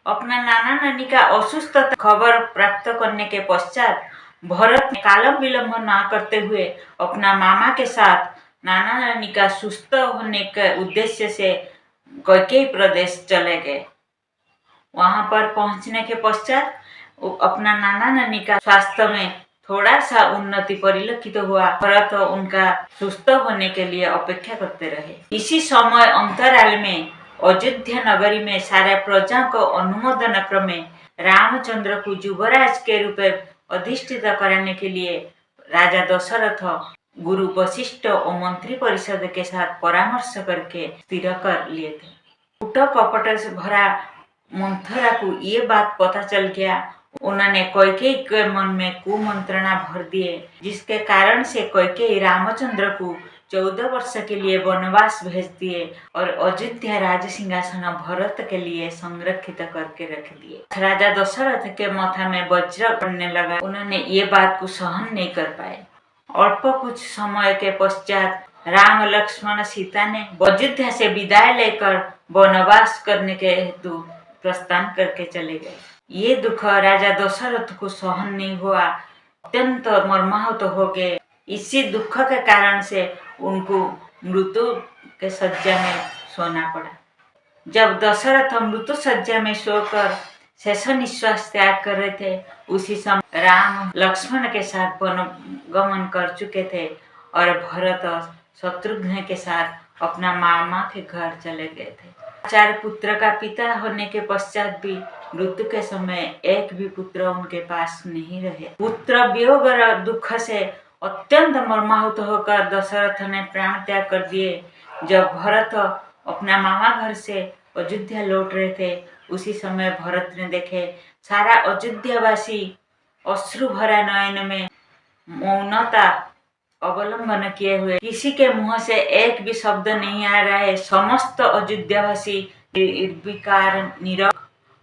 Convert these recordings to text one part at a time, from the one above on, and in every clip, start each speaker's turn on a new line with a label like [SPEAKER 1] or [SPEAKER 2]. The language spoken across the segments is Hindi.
[SPEAKER 1] अपना नाना नानी का असुस्थता खबर प्राप्त करने के पश्चात भरत ने कालम विलंब ना करते हुए अपना मामा के साथ नाना नानी का सुस्थ होने के उद्देश्य से कैकेयी प्रदेश चले गए। वहां पर पहुंचने के पश्चात अपना नाना नानी का स्वास्थ्य में थोड़ा सा उन्नति परिलक्षित हुआ। भरत उनका सुस्थ होने के लिए अपेक्षा करते रहे। इसी समय अंतराल में अयोध्या नगरी में सारे प्रजा को अनुमोदन क्रमे रामचंद्र को युवराज के रूप में अधिष्ठित कराने के लिए राजा दशरथ गुरु वशिष्ठ और मंत्री परिषद के साथ परामर्श करके स्थिर कर लिए थे। कूट कपट से भरा मंथरा को ये बात पता चल गया। उन्होंने कैकेयी के मन में कुमंत्रणा भर दिए, जिसके कारण से कैकेयी रामचंद्र को 14 वर्ष के लिए वनवास भेज दिए और अयोध्या राज सिंहासन भरत के लिए संरक्षित करके रख दिए। राजा दशरथ के माथा में वज्र पड़ने लगा। उन्होंने ये बात को सहन नहीं कर पाए। अल्प कुछ समय के पश्चात राम लक्ष्मण सीता ने अयोध्या से विदाई लेकर वनवास करने के हेतु प्रस्थान करके चले गए। ये दुख राजा दशरथ को सहन नहीं हुआ, अत्यंत मर्माहत हो गए। इसी दुख के कारण से उनको मृत्यु के शय्या में सोना पड़ा। जब दशरथ मृत्यु शय्या में सोकर शेष निश्वास त्याग कर रहे थे, उसी समय राम लक्ष्मण के साथ वन गमन कर चुके थे और भरत शत्रुघ्न के साथ अपना मामा के घर चले गए थे। 4 पुत्र का पिता होने के पश्चात भी मृत्यु के समय एक भी पुत्र उनके पास नहीं रहे। पुत्र वियोग और दुख से अत्यंत मर्माहत होकर दशरथ ने प्राण त्याग कर दिए। जब भरत अपना मामा घर से अयोध्या लौट रहे थे, उसी समय भरत ने देखे सारा अयोध्यावासी अश्रु भरा नयन में मौनता अवलंबन किए हुए, किसी के मुंह से एक भी शब्द नहीं आ रहा है। समस्त अयोध्यावासी निर्विकार नीरव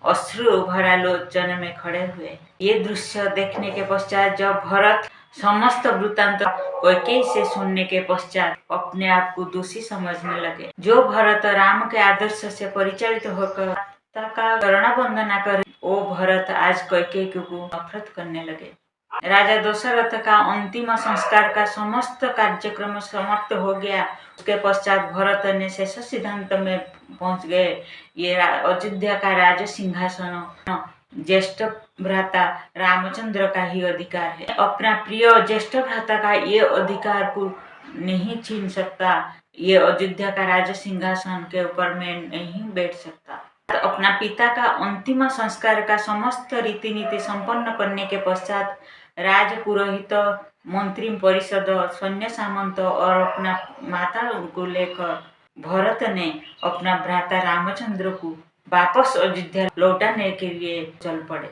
[SPEAKER 1] अश्रु भरा लोचन में खड़े हुए। ये दृश्य देखने के पश्चात जब भरत समस्त वृत्तांत कैकेयी से सुनने के पश्चात अपने आप को दोषी समझने लगे। जो भरत राम के आदर्श से परिचालित होकर का करुणा वंदना कर, वो भरत आज कैकेयी को नफरत करने लगे। राजा दशरथ का अंतिम संस्कार का समस्त कार्यक्रम समाप्त हो गया। उसके पश्चात भरत ने शेष सिद्धांत में पहुंच गए। ये अयोध्या का राज सिंहासन ज्येष्ठ भ्राता रामचंद्र का ही अधिकार है। अपना प्रिय ज्येष्ठ भ्राता का ये अधिकार को नहीं छीन सकता। ये अयोध्या का राज सिंहासन के ऊपर मैं नहीं बैठ सकता। अपना पिता का अंतिम संस्कार का समस्त रीति नीति संपन्न करने के पश्चात राज पुरोहित, मंत्री परिषद, सैन्य सामंत और अपना माता को लेकर भरत ने अपना भ्राता रामचंद्र को वापस अयोध्या लौटाने के लिए चल पड़े।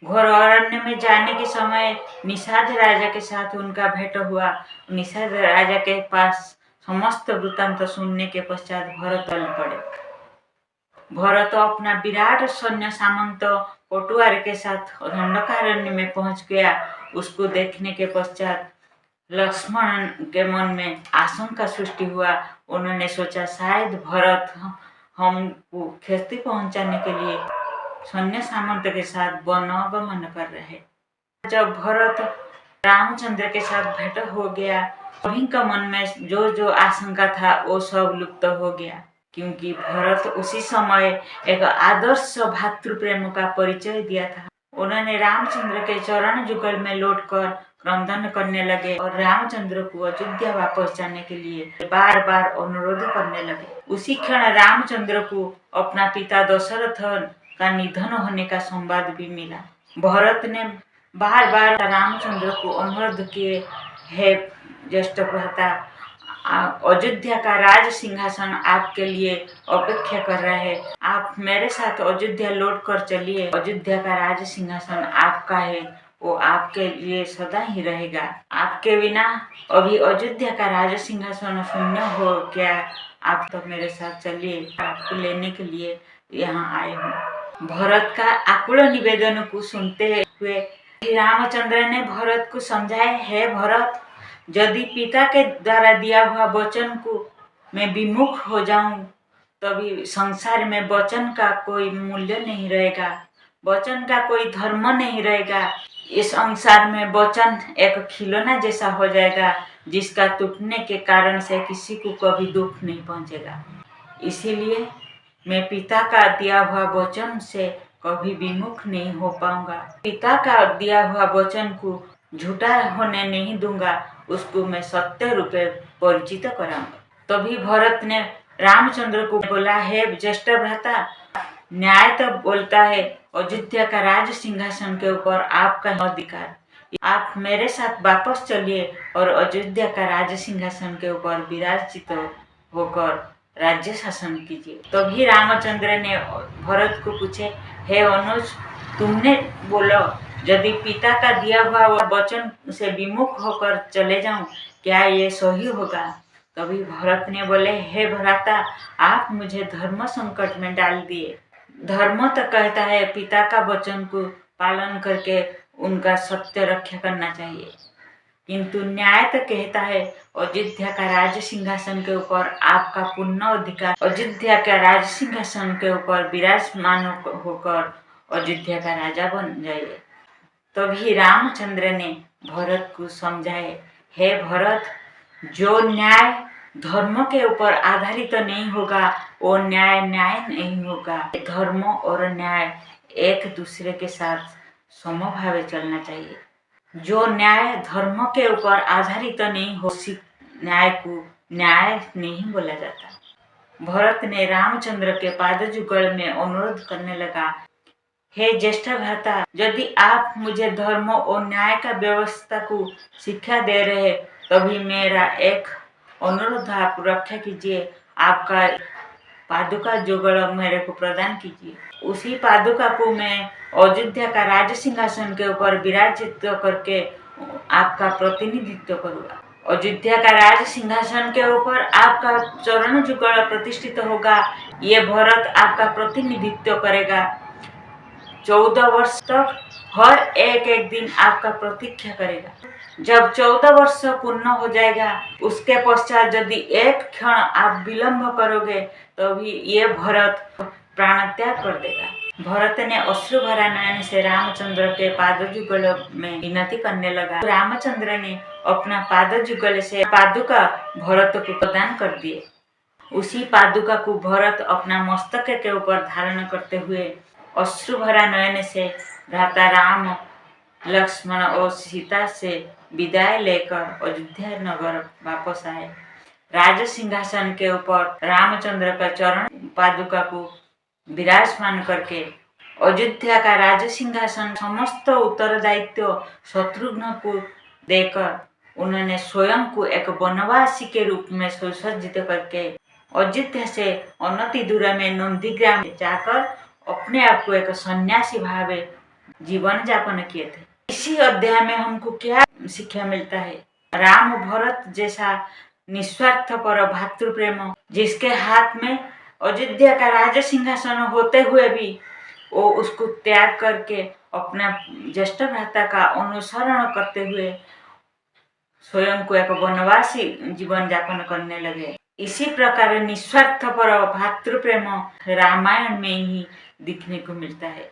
[SPEAKER 1] घोर अरण्य में जाने के समय निषाद राजा के साथ उनका भेंट हुआ। निषाद राजा के पास समस्त वृत्तांत सुनने के पश्चात भरत चल पड़े। भरत अपना विराट सैन्य सामंत पटुआर के साथ दंडकारण्य में पहुंच गया। उसको देखने के पश्चात लक्ष्मण के मन में आशंका सृष्टि हुआ। उन्होंने सोचा शायद भरत हमको क्षति पहुंचाने के लिए सैन्य सामंत के साथ वनगमन कर रहे। जब भरत रामचंद्र के साथ भेंट हो गया, सभी का मन में जो जो आशंका था वो सब लुप्त हो गया, क्योंकि भरत उसी समय एक आदर्श भातृ प्रेम का परिचय दिया था। उन्होंने रामचंद्र के चरण जुगल में लौटकर क्रंदन करने लगे और रामचंद्र को अयोध्या वापस जाने के लिए बार बार अनुरोध करने लगे। उसी क्षण रामचंद्र को अपना पिता दशरथ का निधन होने का संवाद भी मिला। भरत ने बार बार रामचंद्र को अनुरोध किए, हे ज्येष्ठ भ्राता, अयोध्या का राज सिंहासन आपके लिए अपेक्षा कर रहा है। आप मेरे साथ अयोध्या लौट कर चलिए। अयोध्या का राज सिंहासन आपका है, वो आपके लिए सदा ही रहेगा। आपके बिना अभी अयोध्या का राज सिंहासन शून्य हो गया। आप तो मेरे साथ चलिए, आपको लेने के लिए यहाँ आए हूँ। भरत का आकुल निवेदन को सुनते हुए रामचंद्र ने भरत को समझाया, है भरत, यदि पिता के द्वारा दिया हुआ वचन को मैं विमुख हो जाऊं तभी संसार में वचन का कोई मूल्य नहीं रहेगा, वचन का कोई धर्म नहीं रहेगा। इस संसार में वचन एक खिलौना जैसा हो जाएगा, जिसका टूटने के कारण से किसी को कभी दुख नहीं पहुंचेगा। इसीलिए मैं पिता का दिया हुआ वचन से कभी विमुख नहीं हो पाऊंगा। पिता का दिया हुआ वचन को झूठा होने नहीं दूंगा, उसको मैं सत्य रूपे परिचित कराऊंगा। तभी भरत ने रामचंद्र को बोला, हे ज्येष्ठ भ्राता, न्याय तो बोलता है अयोध्या का राज सिंहासन के ऊपर आपका अधिकार। आप मेरे साथ वापस चलिए और अयोध्या का राज सिंहासन के ऊपर विराजित होकर राज्य शासन कीजिए। तभी रामचंद्र ने भरत को पूछे, हे अनुज, तुमने बोलो, यदि पिता का दिया हुआ वचन से विमुख होकर चले जाऊं, क्या ये सही होगा? तभी भरत ने बोले, हे भ्राता, आप मुझे धर्म संकट में डाल दिए। धर्म तो कहता है पिता का वचन को पालन करके उनका सत्य रक्षा करना चाहिए, किंतु न्याय तो कहता है अयोध्या का राज सिंहासन के ऊपर आपका पूर्ण अधिकार। अयोध्या का राज सिंहासन के ऊपर विराजमान होकर अयोध्या का राजा बन जाइए। तभी रामचंद्र ने भरत को समझाए, हे भरत, जो न्याय धर्म के ऊपर आधारित तो नहीं होगा, वो न्याय नहीं होगा। धर्म और न्याय एक दूसरे के साथ समभावे चलना चाहिए। जो न्याय धर्म के ऊपर आधारित तो नहीं हो, न्याय को न्याय नहीं बोला जाता। भरत ने रामचंद्र के पादयुगल में अनुरोध करने लगा, हे ज्येष्ठ भ्राता, यदि आप मुझे धर्म और न्याय का व्यवस्था को शिक्षा दे रहे, तभी मेरा एक अनुरोध आप रक्षा कीजिए। आपका पादुका जुगल मेरे को प्रदान कीजिए। उसी पादुका को मैं अयोध्या का राज सिंहासन के ऊपर विराजित करके आपका प्रतिनिधित्व करूँगा। अयोध्या का राज सिंहासन के ऊपर आपका चरण जुगल प्रतिष्ठित होगा। ये भरत आपका प्रतिनिधित्व करेगा। 14 वर्ष तक हर एक दिन आपका प्रतीक्षा करेगा। जब 14 वर्ष पूर्ण हो जाएगा, उसके पश्चात यदि एक क्षण आप विलंब करोगे, तभी ये भरत प्राण त्याग कर देगा। भरत ने अश्रु भरा नयन से रामचंद्र के पादयुगल में विनती करने लगा। रामचंद्र ने अपना पादयुगल से पादुका भरत को प्रदान कर दिए। उसी पादुका को भरत अपना मस्तक के ऊपर धारण करते हुए अश्रु भरा नयन से भ्राता राम, लक्ष्मण और सीता से विदाई लेकर अयोध्या नगर वापस आए। राज सिंहासन के ऊपर रामचंद्र का चरण पादुका को विराजमान करके अयोध्या का राज सिंहासन समस्त उत्तरदायित्व शत्रुघ्न को देकर उन्होंने स्वयं को एक वनवासी के रूप में सुसज्जित करके अयोध्या से अनति दूर में नंदीग्राम जाकर अपने आप को एक सन्यासी भाव जीवन यापन किए थे। इसी अध्याय में हमको क्या शिक्षा मिलता है? राम भरत जैसा निस्वार्थ पर भातृ प्रेम, जिसके हाथ में अयोध्या का राज सिंहासन होते हुए भी वो उसको त्याग करके अपना ज्येष्ठ भ्राता का अनुसरण करते हुए स्वयं को एक वनवासी जीवन यापन करने लगे। इसी प्रकार निस्वार्थ पर भातृ प्रेम रामायण में ही दिखने को मिलता है।